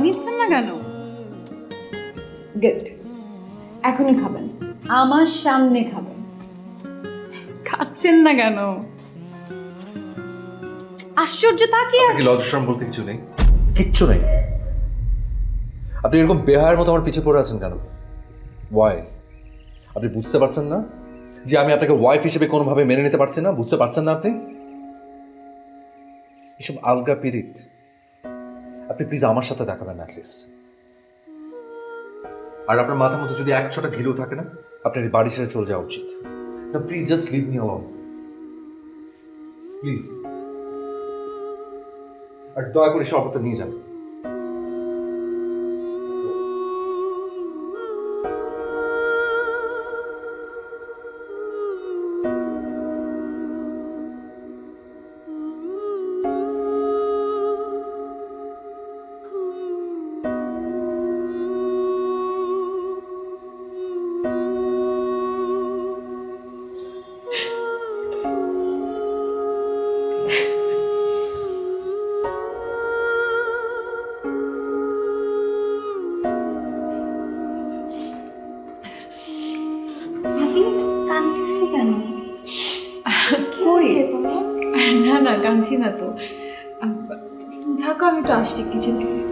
নিচ্ছেন না কেন? গুড, এখনই খাবেন, আমার সামনে খাবেন। খাচ্ছেন না কেন? আশ্চর্য, তাকিয়ে কি আছে। লজ্জাশরম বলতে কিছু নেই? কিচ্ছু নেই। আপনি এরকম বেহায়ের মতো আমার পিছে পড়ে আছেন কেন? ওয়াই? আপনি বুঝতে পারছেন না যে আমি আপনাকে ওয়াইফ হিসেবে কোনোভাবে মেনে নিতে পারছি না? বুঝতে পারছেন না আপনি? এসব আলগা পিরিত আপনি প্লিজ আমার সাথে দেখাবেন না অ্যাটলিস্ট। আর আপনার মাথার মধ্যে যদি এক ছোটা ঘিরেও থাকে না, আপনার এই বাড়ি ছেড়ে চলে যাওয়া উচিত। না please just leave me alone please. আর দয়া করে শরবতটা নিয়ে যান। ভাবি কাঁদতেছে কেন? কই? যে তোমার না না, কাঁদছি না তো। থাকো, আমি একটু আসছি কিচেন থেকে।